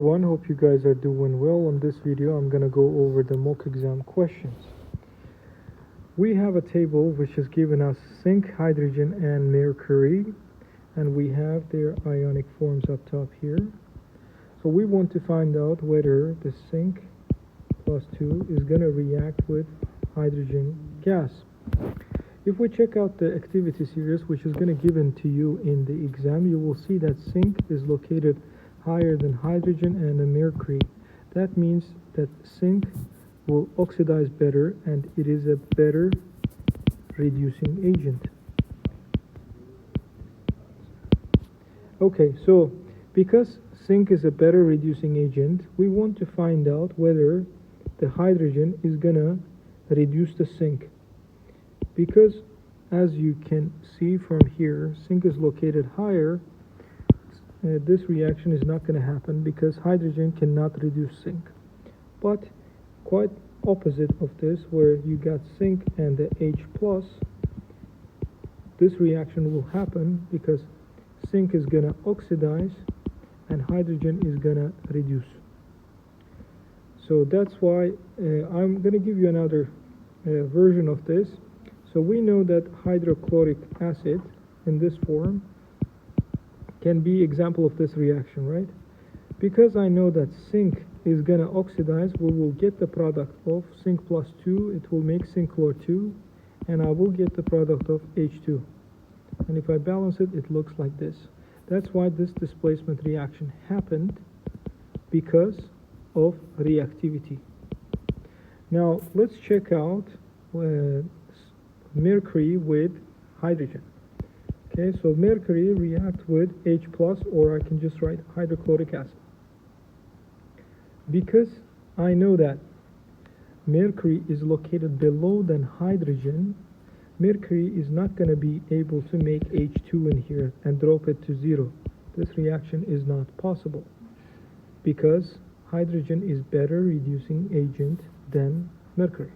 Everyone, hope you guys are doing well. On this video I'm gonna go over the mock exam questions. We have a table which has given us zinc, hydrogen and mercury, and we have their ionic forms up top here. So we want to find out whether the zinc plus 2 is gonna react with hydrogen gas. If we check out the activity series which is gonna given to you in the exam, you will see that zinc is located higher than hydrogen and the mercury. That means that zinc will oxidize better and it is a better reducing agent. Okay, so because zinc is a better reducing agent, we want to find out whether the hydrogen is gonna reduce the zinc. Because as you can see from here, zinc is located higher. This reaction is not going to happen because hydrogen cannot reduce zinc. But quite opposite of this, where you got zinc and the H+, this reaction will happen because zinc is going to oxidize and hydrogen is going to reduce. So that's why I'm going to give you another version of this. So we know that hydrochloric acid in this form can be example of this reaction, right? Because I know that zinc is gonna oxidize, we will get the product of zinc plus 2, it will make zinc chlor 2, and I will get the product of H2. And if I balance it, it looks like this. That's why this displacement reaction happened, because of reactivity. Now let's check out mercury with hydrogen. Okay, so mercury reacts with H+, or I can just write hydrochloric acid. Because I know that mercury is located below than hydrogen, mercury is not going to be able to make H2 in here and drop it to 0. This reaction is not possible because hydrogen is better reducing agent than mercury.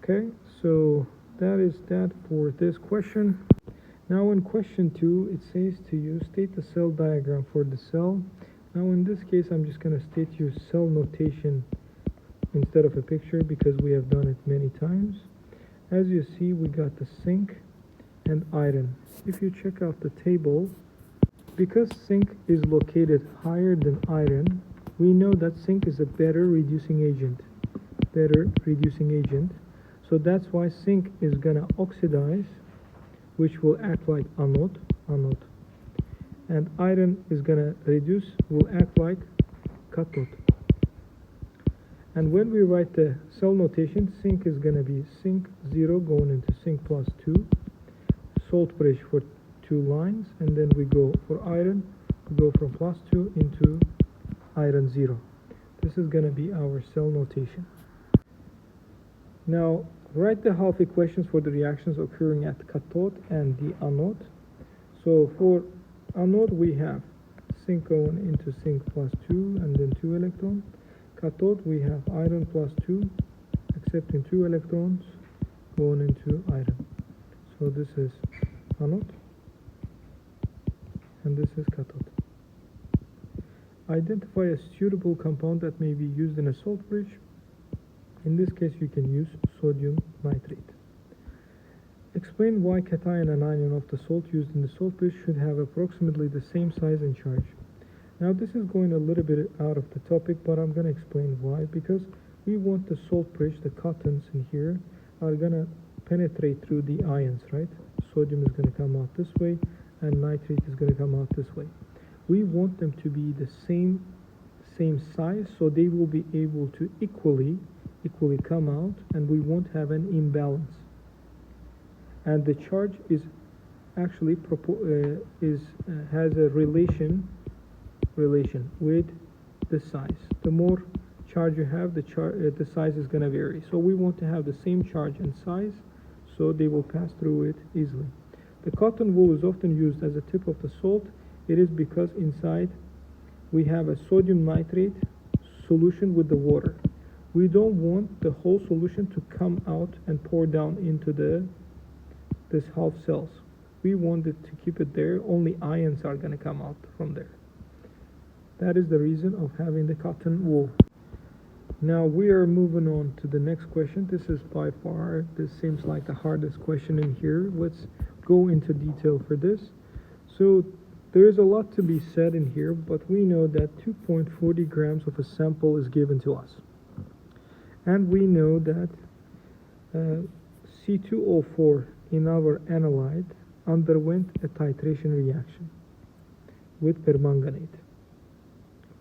Okay, so that is that for this question. Now in question 2, it says to you, state the cell diagram for the cell. Now in this case, I'm just going to state you cell notation instead of a picture because we have done it many times. As you see, we got the zinc and iron. If you check out the table, because zinc is located higher than iron, we know that zinc is a better reducing agent. So that's why zinc is going to oxidize, which will act like anode, and iron is going to reduce, will act like cathode. And when we write the cell notation, zinc is going to be zinc 0 going into zinc plus 2, salt bridge for 2 lines, and then we go for iron, we go from plus 2 into iron 0. This is going to be our cell notation. Now write the half equations for the reactions occurring at cathode and the anode. So for anode we have zinc going into zinc plus 2 and then 2 electrons. Cathode we have iron plus 2 accepting 2 electrons going into iron. So this is anode and this is cathode. Identify a suitable compound that may be used in a salt bridge. In this case, you can use sodium nitrate. Explain why cation and anion of the salt used in the salt bridge should have approximately the same size and charge. Now this is going a little bit out of the topic, but I'm going to explain why. Because we want the salt bridge, the catons in here, are going to penetrate through the ions, right? Sodium is going to come out this way, and nitrate is going to come out this way. We want them to be the same size, so they will be able to equally come out, and we won't have an imbalance. And the charge is actually has a relation with the size. The more charge you have, the size is going to vary. So we want to have the same charge and size, so they will pass through it easily. The cotton wool is often used as a tip of the salt. It is because inside we have a sodium nitrate solution with the water. We don't want the whole solution to come out and pour down into this half cells. We want it to keep it there. Only ions are going to come out from there. That is the reason of having the cotton wool. Now we are moving on to the next question. This is by far, this seems like the hardest question in here. Let's go into detail for this. So there is a lot to be said in here, but we know that 2.40 grams of a sample is given to us. And we know that C2O4 in our analyte underwent a titration reaction with permanganate.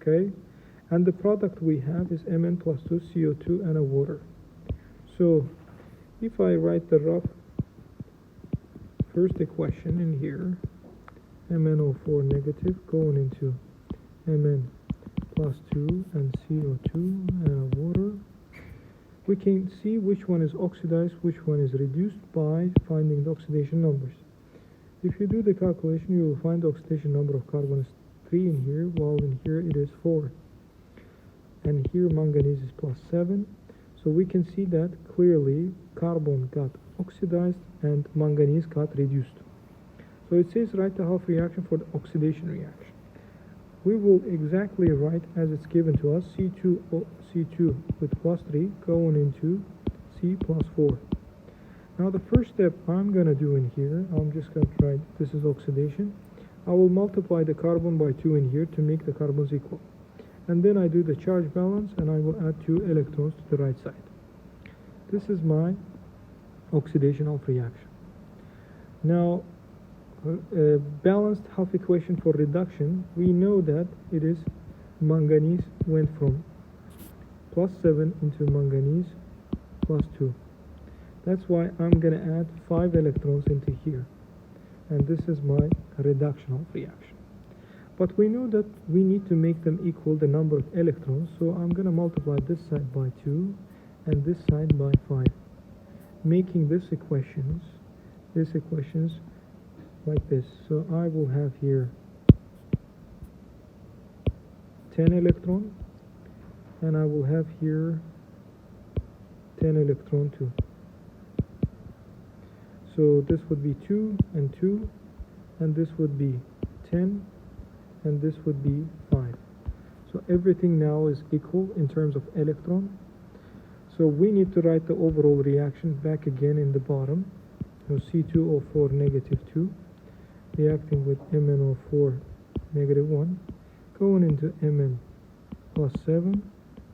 Okay? And the product we have is Mn plus 2 CO2 and a water. So if I write the rough first equation in here, MnO4 negative going into Mn plus 2 and CO2 and a water, we can see which one is oxidized, which one is reduced by finding the oxidation numbers. If you do the calculation, you will find the oxidation number of carbon is 3 in here, while in here it is 4. And here manganese is plus 7. So we can see that clearly carbon got oxidized and manganese got reduced. So it says write the half reaction for the oxidation reaction. We will exactly write as it's given to us, C2 with plus 3 going into C plus 4. Now the first step I'm going to do in here, I'm just going to write this is oxidation. I will multiply the carbon by 2 in here to make the carbons equal. And then I do the charge balance and I will add 2 electrons to the right side. This is my oxidation half reaction. Now, balanced half equation for reduction, we know that it is manganese went from plus 7 into manganese plus 2. That's why I'm going to add 5 electrons into here. And this is my reduction half reaction. But we know that we need to make them equal the number of electrons, so I'm going to multiply this side by 2 and this side by 5, making this equations like this. So I will have here 10 electron, and I will have here 10 electron too. So this would be 2 and 2, and this would be 10, and this would be 5. So everything now is equal in terms of electron. So we need to write the overall reaction back again in the bottom. So C2O4 negative 2 reacting with MnO4 negative 1 going into Mn plus 7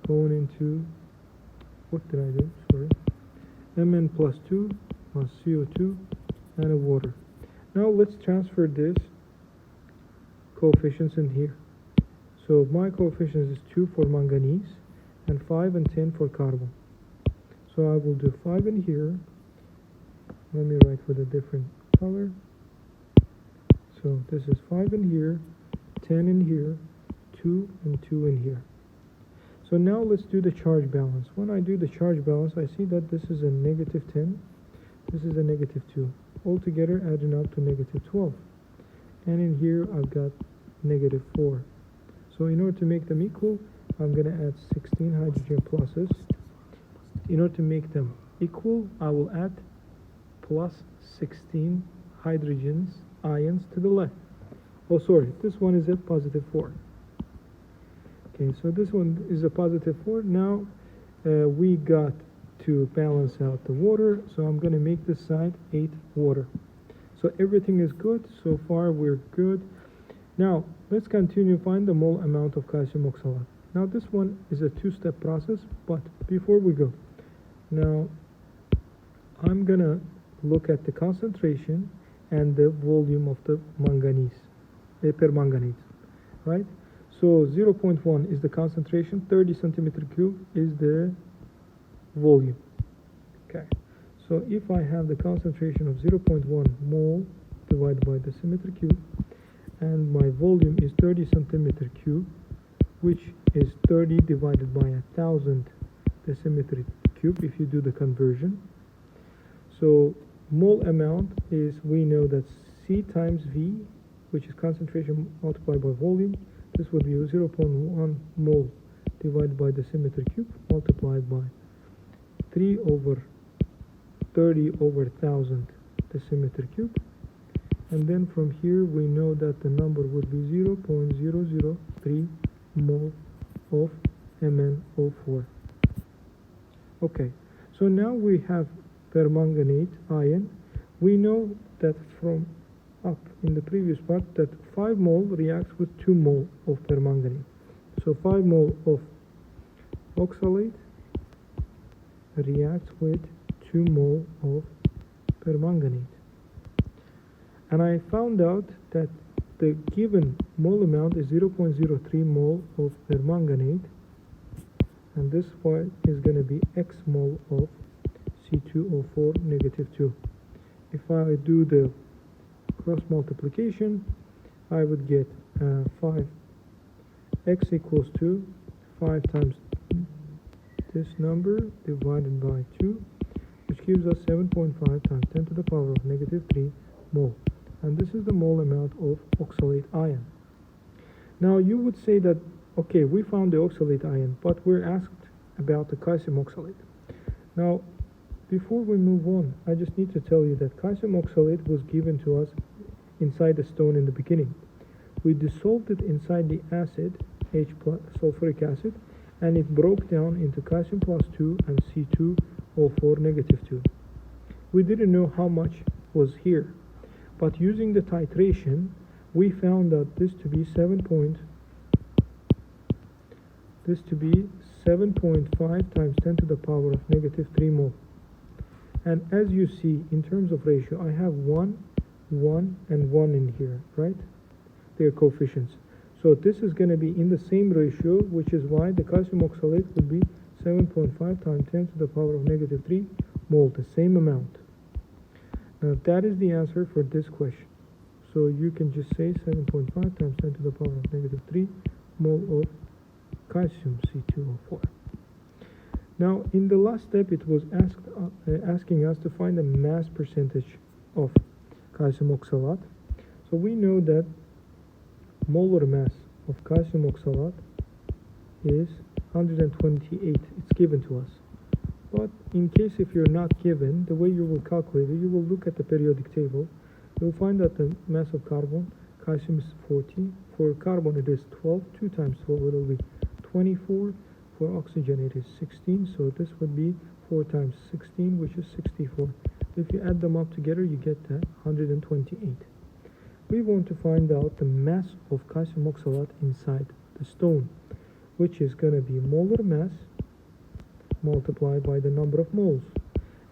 going into, what did I do? Sorry. Mn plus 2 plus CO2 and a water. Now let's transfer this coefficients in here. So my coefficients is 2 for manganese and 5 and 10 for carbon. So I will do 5 in here. Let me write with a different color. So this is 5 in here, 10 in here, 2 and 2 in here. So now let's do the charge balance. When I do the charge balance, I see that this is a negative 10, this is a negative 2. Altogether adding up to negative 12. And in here I've got negative 4. So in order to make them equal, I'm going to add 16 hydrogen pluses. In order to make them equal, I will add plus 16 hydrogens, ions to the left. Oh, sorry, this one is a positive 4. Okay, so this one is a positive 4. Now we got to balance out the water, so I'm going to make this side 8 water. So everything is good. So far we're good. Now let's continue find the mole amount of calcium oxalate. Now this one is a two-step process, but before we go, now I'm gonna look at the concentration and the volume of the manganese, permanganate, right? So 0.1 is the concentration, 30 centimeter cube is the volume. Okay, so if I have the concentration of 0.1 mole divided by decimeter cube, and my volume is 30 centimeter cube, which is 30 divided by 1,000 decimeter cube if you do the conversion. So mole amount is, we know that C times V, which is concentration multiplied by volume. This would be 0.1 mole divided by decimeter cube multiplied by 3 over 30 over 1,000 decimeter cube. And then from here we know that the number would be 0.003 mole of MnO4. Okay, so now we have permanganate ion. We know that from up in the previous part that 5 mole reacts with 2 mole of permanganate. So 5 mole of oxalate reacts with 2 mole of permanganate. And I found out that the given mole amount is 0.03 mole of permanganate, and this part is going to be X mole of C2O4 negative 2. If I do the cross multiplication, I would get 5 X equals to 5 times this number divided by 2, which gives us 7.5 times 10 to the power of negative 3 mole. And this is the mole amount of oxalate ion. Now you would say that, okay, we found the oxalate ion, but we're asked about the calcium oxalate. Now, before we move on, I just need to tell you that calcium oxalate was given to us inside the stone in the beginning. We dissolved it inside the acid, H plus sulfuric acid, and it broke down into calcium plus 2 and C2O4 negative 2. We didn't know how much was here, but using the titration, we found that this to be 7.5 times 10 to the power of negative 3 mole. And as you see, in terms of ratio, I have 1, 1, and 1 in here, right? They're coefficients. So this is going to be in the same ratio, which is why the calcium oxalate would be 7.5 times 10 to the power of negative 3 mole, the same amount. Now that is the answer for this question. So you can just say 7.5 times 10 to the power of negative 3 mole of calcium C2O4. Now in the last step, it was asking us to find the mass percentage of calcium oxalate. So we know that molar mass of calcium oxalate is 128. It's given to us. But in case if you're not given, the way you will calculate it, you will look at the periodic table. You'll find that the mass of carbon, calcium is 40. For carbon it is 12. 2 times 12 will be 24. For oxygen it is 16. So this would be 4 times 16, which is 64. If you add them up together, you get that 128. We want to find out the mass of calcium oxalate inside the stone, which is going to be molar mass multiplied by the number of moles.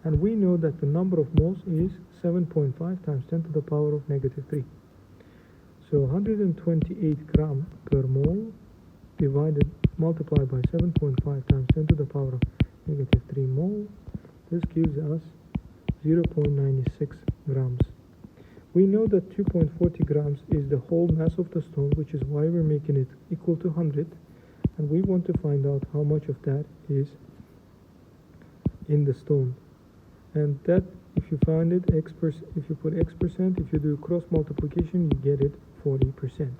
And we know that the number of moles is 7.5 times 10 to the power of negative 3. So 128 gram per mole multiplied by 7.5 times 10 to the power of negative 3 mole. This gives us 0.96 grams. We know that 2.40 grams is the whole mass of the stone, which is why we're making it equal to 100. And we want to find out how much of that is in the stone. And that, if you find it, if you put X%, if you do cross multiplication, you get it 40%.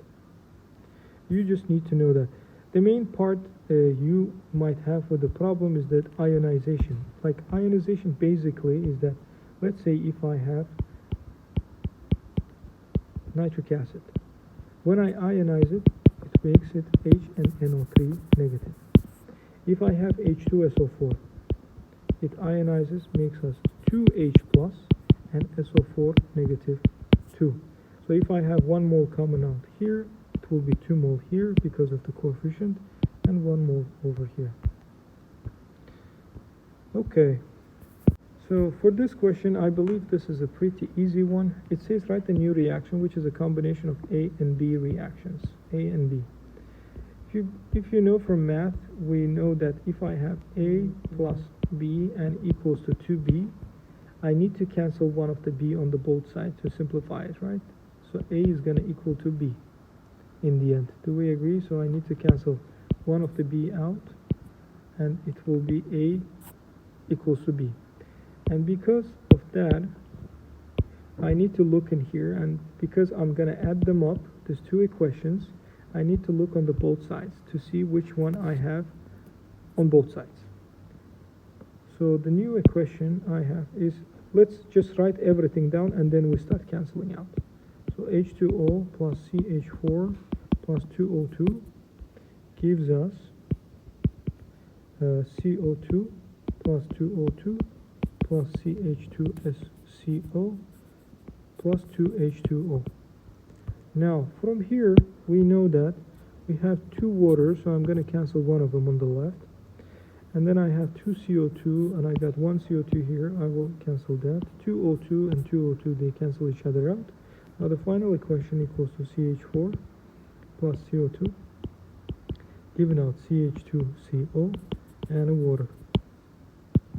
You just need to know that. The main part you might have with the problem is that ionization. Like ionization basically is that, let's say if I have nitric acid. When I ionize it, it makes it H and NO3 negative. If I have H2SO4, it ionizes, makes us 2H plus and SO4 negative 2. So if I have 1 mole coming out here, it will be 2 mole here because of the coefficient, and 1 mole over here. Okay. So for this question, I believe this is a pretty easy one. It says write the new reaction, which is a combination of A and B reactions, A and B. If you know from math, we know that if I have A plus B and equals to 2B, I need to cancel one of the B on the both sides to simplify it, right? So A is going to equal to B in the end. Do we agree? So I need to cancel one of the B out, and it will be A equals to B. And because of that, I need to look in here, and because I'm going to add them up, there's 2 equations, I need to look on the both sides to see which one I have on both sides. So the new equation I have is, let's just write everything down and then we start canceling out. So H2O plus CH4 plus 2O2 gives us CO2 plus 2O2 plus CH2SCO plus 2H2O. Now from here we know that we have two waters, so I'm going to cancel one of them on the left, and then I have two CO2 and I got one CO2 here. I will cancel that. 2O2 and 2O2, they cancel each other out. Now the final equation equals to CH4 plus CO2, giving out CH2CO and a water.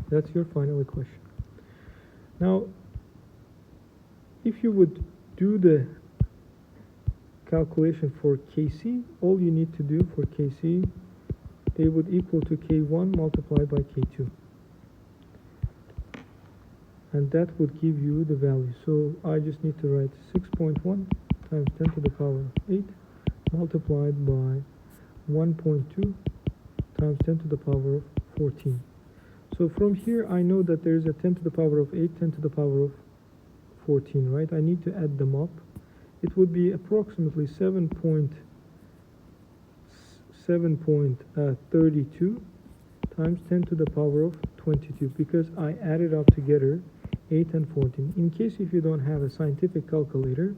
That's your final equation. Now if you would do the calculation for Kc, all you need to do for Kc, they would equal to K1 multiplied by K2. And that would give you the value. So I just need to write 6.1 times 10 to the power of 8 multiplied by 1.2 times 10 to the power of 14. So from here I know that there is a 10 to the power of 8, 10 to the power of 14, right? I need to add them up. It would be approximately 7.32 times 10 to the power of 22, because I added up together 8 and 14. In case if you don't have a scientific calculator,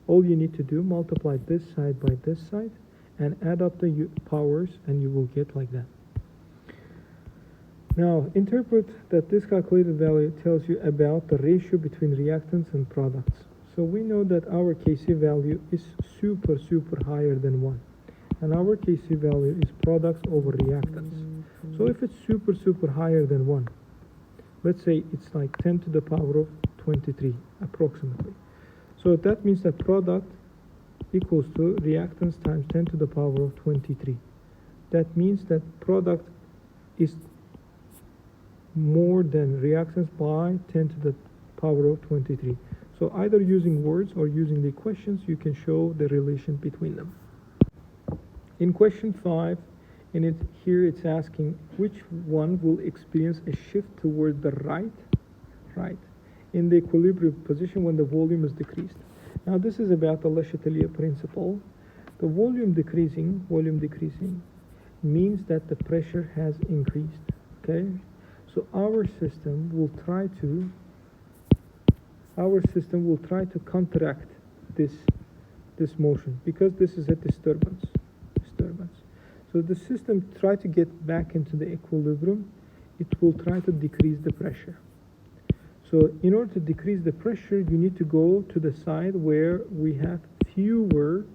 all you need to do, multiply this side by this side and add up the powers, and you will get like that. Now interpret that this calculated value tells you about the ratio between reactants and products. So we know that our Kc value is super higher than 1, and our Kc value is products over reactants. So if it's super higher than 1, let's say it's like 10 to the power of 23 approximately. So that means that product equals to reactants times 10 to the power of 23. That means that product is more than reactants by 10 to the power of 23. So either using words or using the equations, you can show the relation between them. In question 5, here it's asking which one will experience a shift toward the right in the equilibrium position when the volume is decreased. Now this is about the Le Chatelier principle. The volume decreasing means that the pressure has increased. Okay, so our system will try to counteract this motion, because this is a disturbance. So the system try to get back into the equilibrium. It will try to decrease the pressure. So in order to decrease the pressure, you need to go to the side where we have fewer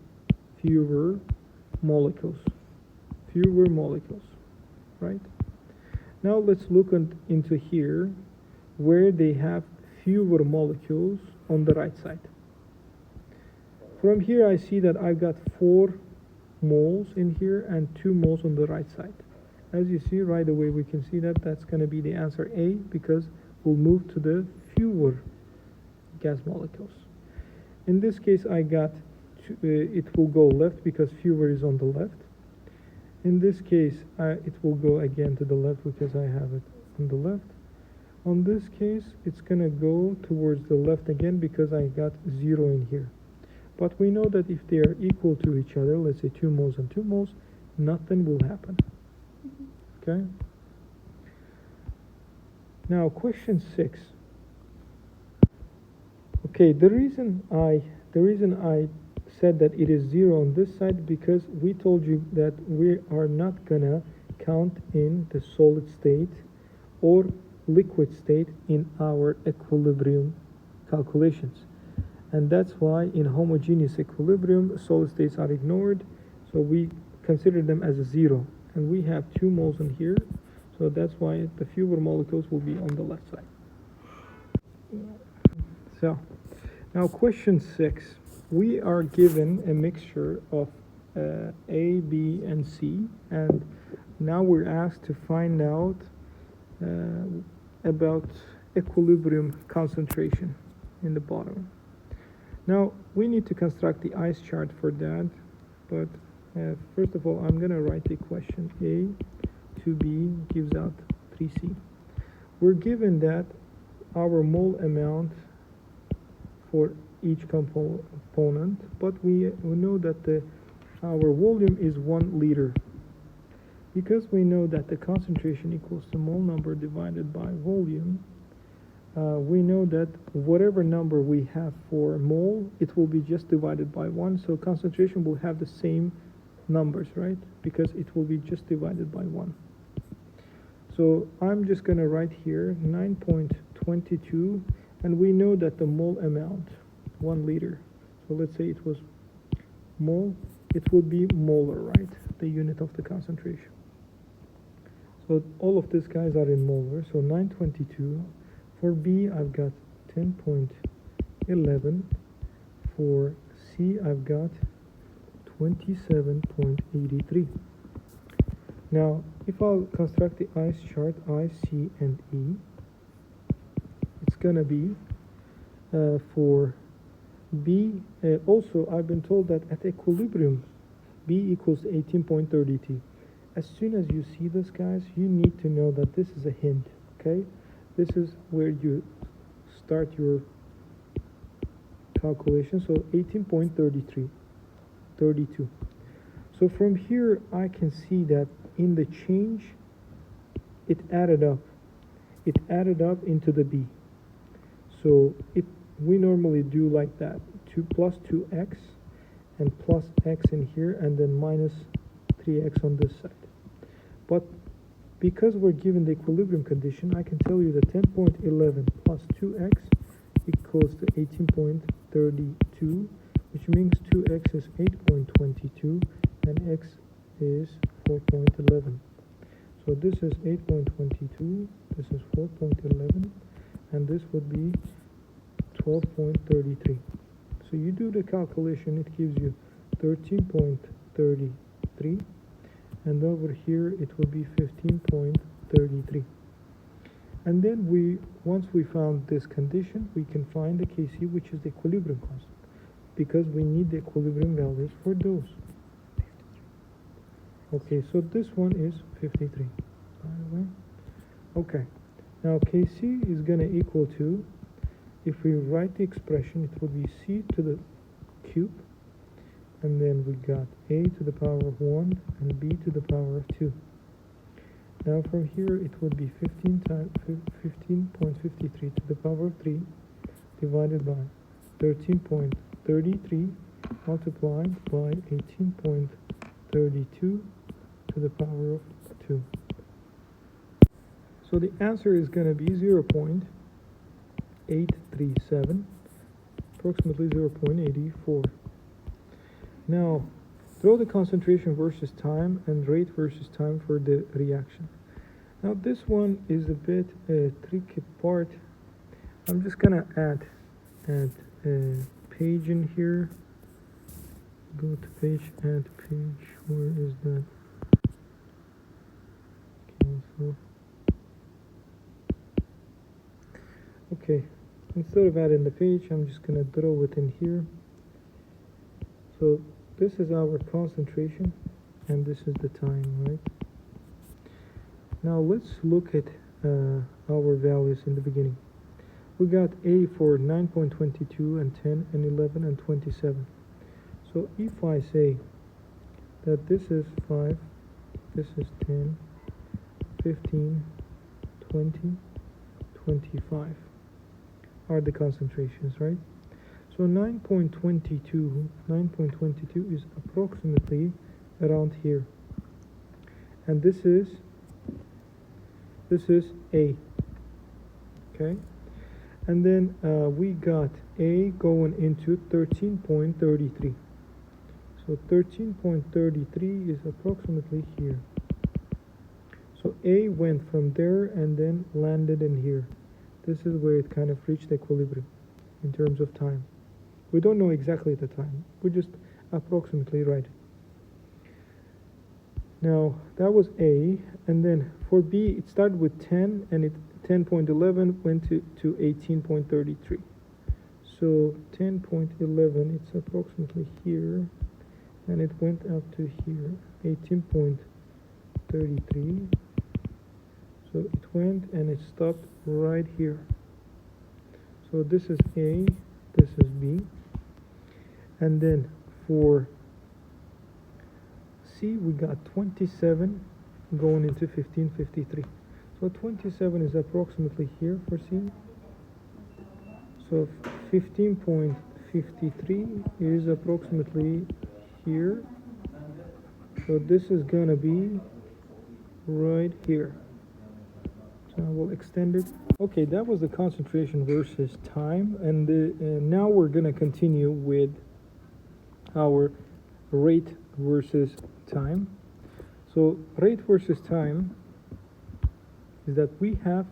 molecules, right? Now let's look into here where they have fewer molecules on the right side. From here I see that I've got 4 moles in here and 2 moles on the right side. As you see right away, we can see that that's going to be the answer A, because we'll move to the fewer gas molecules. In this case I got it will go left because fewer is on the left. In this case it will go again to the left because I have it on the left. On this case it's gonna go towards the left again because I got 0 in here. But we know that if they are equal to each other, let's say 2 moles and 2 moles, nothing will happen. Okay? Now question 6. Okay, the reason I said that it is 0 on this side, because we told you that we are not gonna count in the solid state or liquid state in our equilibrium calculations. And that's why in homogeneous equilibrium, solid states are ignored, so we consider them as a 0. And we have 2 moles in here, so that's why the fewer molecules will be on the left side. So, now question 6. We are given a mixture of A, B, and C, and now we're asked to find out about equilibrium concentration in the bottom. Now we need to construct the ice chart for that, but first of all I'm going to write the equation. A to B gives out 3C. We're given that our mole amount for each component, but we know that our volume is 1 liter. Because we know that the concentration equals the mole number divided by volume, we know that whatever number we have for mole, it will be just divided by 1, so concentration will have the same numbers, right? Because it will be just divided by 1. So I'm just going to write here 9.22, and we know that the mole amount, 1 liter. So let's say it was mole, it would be molar, right? The unit of the concentration. So all of these guys are in molar, so 922. For B, I've got 10.11. For C, I've got 27.83. Now, if I'll construct the ice chart, I, C, and E, it's going to be for B, also I've been told that at equilibrium, B equals 18.30T. As soon as you see this, guys, you need to know that this is a hint, okay? This is where you start your calculation. So 18.33, 32. So from here, I can see that in the change, it added up. It added up into the B. So we normally do like that. 2 plus 2x and plus x in here, and then minus 3x on this side. But because we're given the equilibrium condition, I can tell you that 10.11 plus 2x equals to 18.32, which means 2x is 8.22 and x is 4.11. So this is 8.22, this is 4.11, and this would be 12.33. So you do the calculation, it gives you 13.33, and over here it will be 15.33. And then once we found this condition, we can find the Kc, which is the equilibrium constant, because we need the equilibrium values for those. Okay, so this one is 53, by the way. Okay, now Kc is going to equal to, if we write the expression, it would be C to the cube, and then we got A to the power of 1 and B to the power of 2. Now from here it would be 15.53 to the power of 3 divided by 13.33 multiplied by 18.32 to the power of 2. So the answer is going to be 0.837, approximately 0.84. Now, throw the concentration versus time and rate versus time for the reaction. Now, this one is a bit tricky part. I'm just gonna add a page in here. Go to page, add page. Where is that? Cancel. Okay, instead of adding the page, I'm just gonna throw it in here. So this is our concentration, and this is the time, right? Now let's look at our values in the beginning. We got A for 9.22 and 10 and 11 and 27. So if I say that this is 5, this is 10, 15, 20, 25 are the concentrations, right? So 9.22 is approximately around here, and this is A, okay? And then we got A going into 13.33. So 13.33 is approximately here. So A went from there and then landed in here. This is where it kind of reached equilibrium in terms of time. We don't know exactly the time. We just approximately write it. Now, that was A, and then for B, it started with 10, and 10.11 went to 18.33. So 10.11, it's approximately here, and it went up to here, 18.33. So it went and it stopped right here. So this is A, this is B. And then for C, we got 27 going into 1553. So 27 is approximately here for C. So 15.53 is approximately here. So this is gonna be right here. So we'll extend it. Okay, that was the concentration versus time, and now we're gonna continue with our rate versus time. So rate versus time is that we have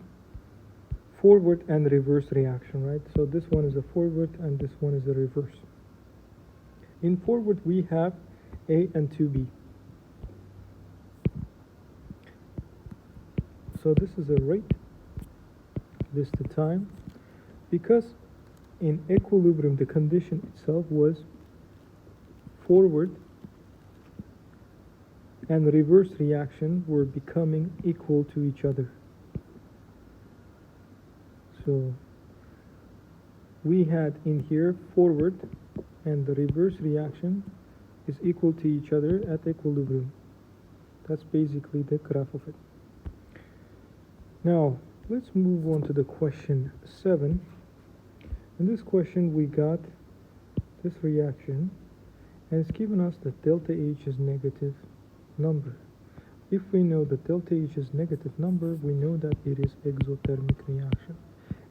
forward and reverse reaction, right? So this one is a forward and this one is a reverse. In forward we have A and 2B. So this is a rate, this the time, because in equilibrium the condition itself was forward and reverse reaction were becoming equal to each other. So we had in here forward and the reverse reaction is equal to each other at equilibrium. That's basically the graph of it. Now let's move on to the question 7. In this question we got this reaction and it's given us that delta H is negative number. If we know that delta H is negative number, we know that it is exothermic reaction.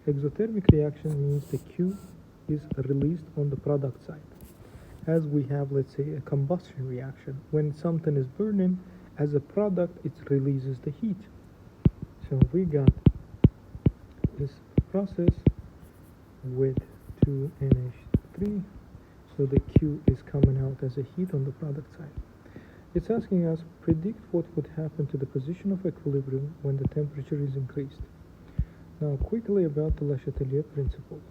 Exothermic reaction means the Q is released on the product side. As we have, let's say, a combustion reaction. When something is burning, as a product, it releases the heat. So we got this process with 2NH3. So the Q is coming out as a heat on the product side. It's asking us, predict what would happen to the position of equilibrium when the temperature is increased. Now quickly about the Le Chatelier principle.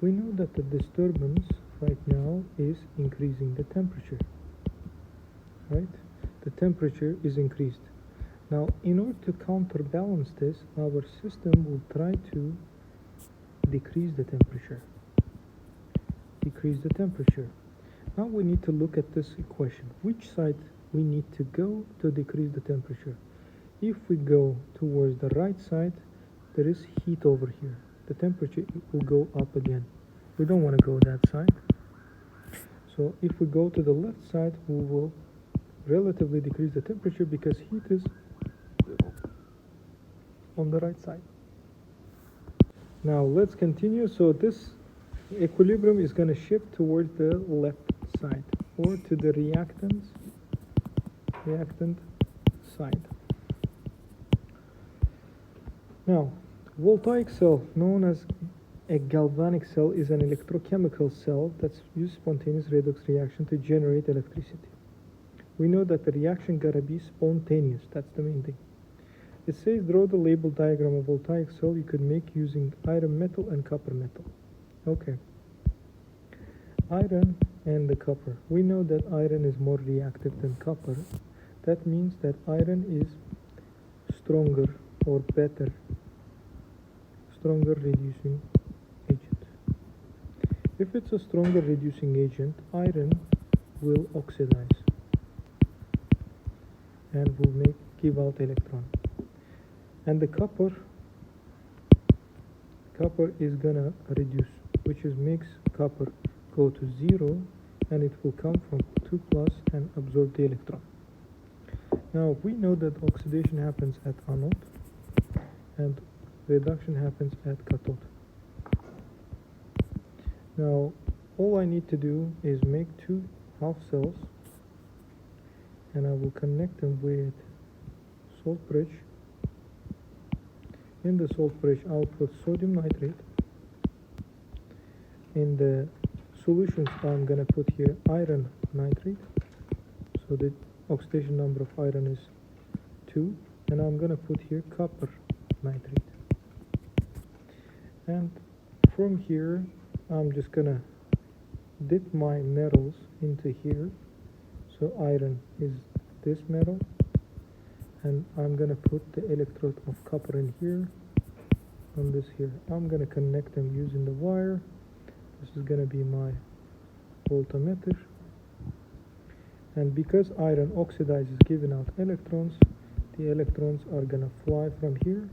We know that the disturbance right now is increasing the temperature, right? The temperature is increased. Now in order to counterbalance this, our system will try to decrease the temperature. Now we need to look at this equation. Which side we need to go to decrease the temperature? If we go towards the right side, there is heat over here. The temperature will go up again. We don't want to go that side. So if we go to the left side, we will relatively decrease the temperature because heat is on the right side. Now let's continue. So this equilibrium is going to shift towards the left side or to the reactant side. Now, voltaic cell, known as a galvanic cell, is an electrochemical cell that uses spontaneous redox reaction to generate electricity. We know that the reaction gotta be spontaneous. That's the main thing. It says draw the label diagram of voltaic cell you could make using iron metal and copper metal. Okay. Iron and the copper. We know that iron is more reactive than copper. That means that iron is stronger or better, stronger reducing agent. If it's a stronger reducing agent, iron will oxidize and will give out electron. And the copper is gonna reduce, which makes copper go to 0, and it will come from 2 plus and absorb the electron. Now we know that oxidation happens at anode and reduction happens at cathode. Now all I need to do is make 2 half cells, and I will connect them with salt bridge. In the salt bridge I'll put sodium nitrate. In the solutions I'm gonna put here iron nitrate, so the oxidation number of iron is 2, and I'm gonna put here copper nitrate. And from here I'm just gonna dip my metals into here. So iron is this metal, and I'm gonna put the electrode of copper in here, on this here. I'm gonna connect them using the wire. This is gonna be my voltmeter, And because iron oxidizes, giving out electrons, the electrons are gonna fly from here,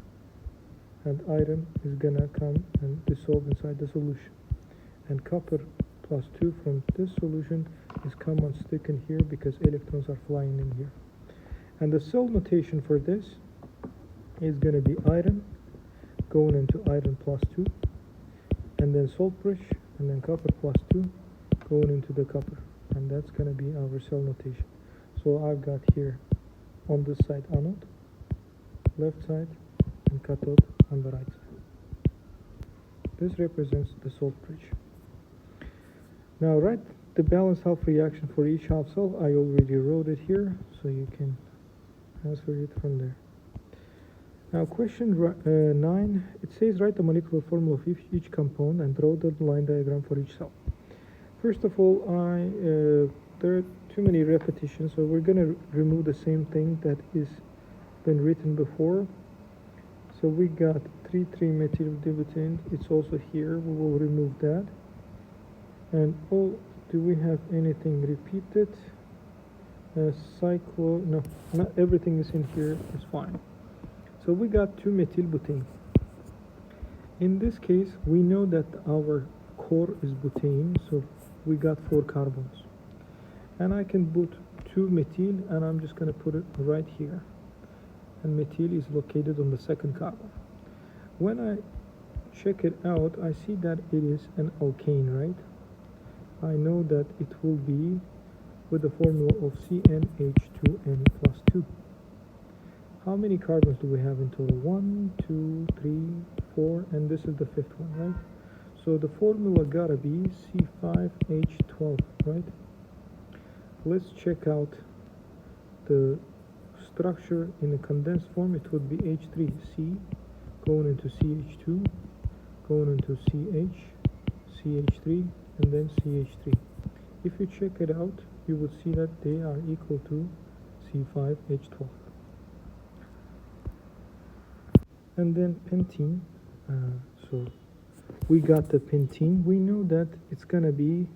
and iron is gonna come and dissolve inside the solution. And copper plus 2 from this solution is come and stick in here because electrons are flying in here. And the cell notation for this is gonna be iron going into iron plus 2, and then saltbridge, and then copper plus 2 going into the copper, and that's gonna be our cell notation. So I've got here on this side anode, left side, and cathode on the right side. This represents the saltbridge. Now write the balanced half reaction for each half cell. I already wrote it here, so you can answer it from there. Now question 9, it says write the molecular formula of each compound and draw the line diagram for each cell. First of all, there are too many repetitions, so we're going to remove the same thing that is been written before. So we got 3,3-methyl-dibutane, it's also here, we will remove that. And do we have anything repeated? No, not everything is in here, it's fine. So we got 2-methyl-butane. In this case, we know that our core is butane, so we got 4 carbons. And I can put 2-methyl, and I'm just going to put it right here. And methyl is located on the second carbon. When I check it out, I see that it is an alkane, right? I know that it will be with the formula of CnH2n plus 2. How many carbons do we have in total? 1, 2, 3, 4, and this is the 5th one, right? So the formula gotta be C5H12, right? Let's check out the structure in a condensed form. It would be H3C going into CH2, going into CH, CH3, and then CH3. If you check it out, you would see that they are equal to C5H12. And then pentene, so we got the pentene. We know that it's gonna be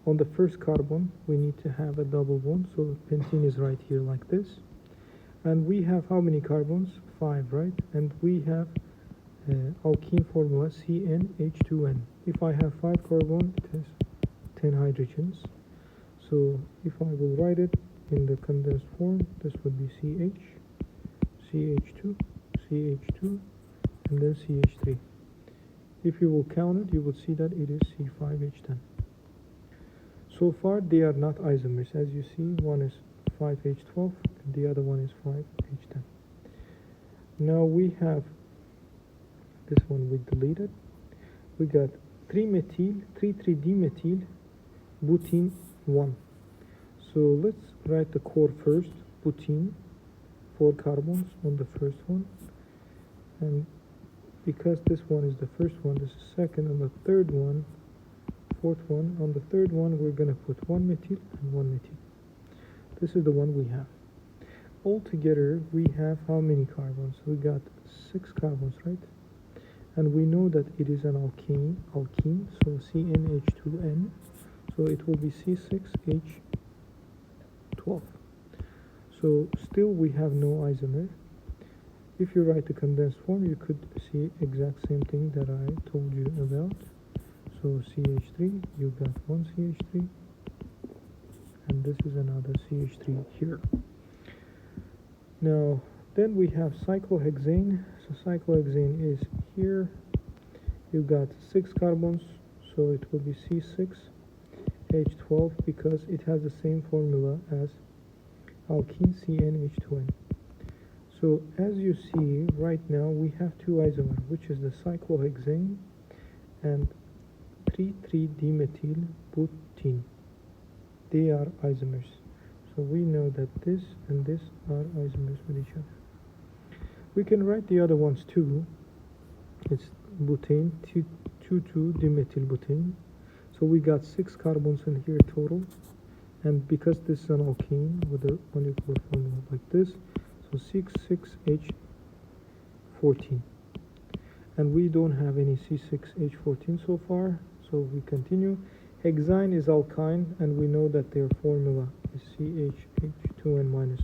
on the first carbon, we need to have a double bond, so pentene is right here like this. And we have how many carbons? 5, right? And we have alkene formula CnH2n. If I have 5 carbon, it has 10 hydrogens. So if I will write it in the condensed form, this would be CH, CH2, CH2, and then CH3. If you will count it, you will see that it is C5H10. So far, they are not isomers. As you see, one is 5H12, and the other one is 5H10. Now we have this one we deleted. We got 3-methyl, 3,3-dimethyl, butene 1. So let's write the core first. Butene, 4 carbons on the first one. And because this one is the first one, this is second, and the third one, fourth one. On the third one, we're going to put 1-methyl and 1-methyl. This is the one we have. Altogether, we have how many carbons? We got 6 carbons, right? And we know that it is an alkene, so CnH2n. So it will be C6H12. So still we have no isomer. If you write the condensed form, you could see exact same thing that I told you about. So CH3, you got 1 CH3, and this is another CH3 here. Now, then we have cyclohexane. So cyclohexane is here. You got 6 carbons, so it will be C6H12 because it has the same formula as alkene CnH2n. So as you see right now, we have 2 isomers, which is the cyclohexane and 3,3-dimethyl butene. They are isomers. So we know that this and this are isomers with each other. We can write the other ones too. It's butane, 2,2-dimethyl butane. So we got 6 carbons in here total. And because this is an alkene with a molecular formula like this, so 6,6H14. And we don't have any C6H14 so far, so we continue. Hexane is alkyne, and we know that their formula is CHH2N minus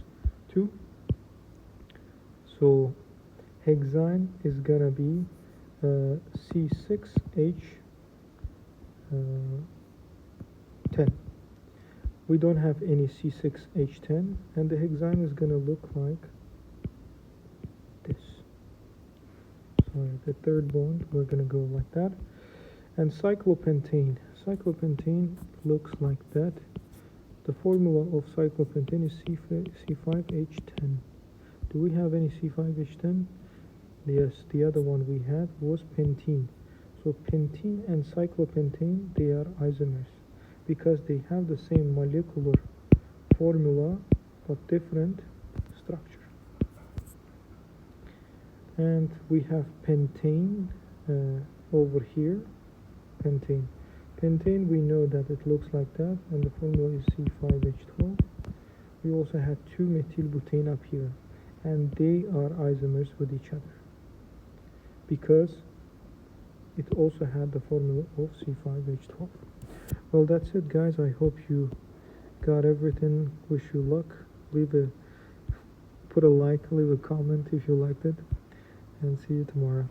2. So hexyne is gonna be C6H10. We don't have any C6H10, and the hexyne is gonna look like this. So the third bond, we're gonna go like that. And cyclopentane looks like that. The formula of cyclopentane is C5H10. Do we have any C5H10? Yes, the other one we had was pentene. So pentene and cyclopentane, they are isomers because they have the same molecular formula but different structure. And we have pentane over here. Pentane, we know that it looks like that, and the formula is C5H12. We also have 2-methylbutane up here, and they are isomers with each other because it also had the formula of C5H12. Well, that's it, guys. I hope you got everything. Wish you luck. Put a like, leave a comment if you liked it, and see you tomorrow.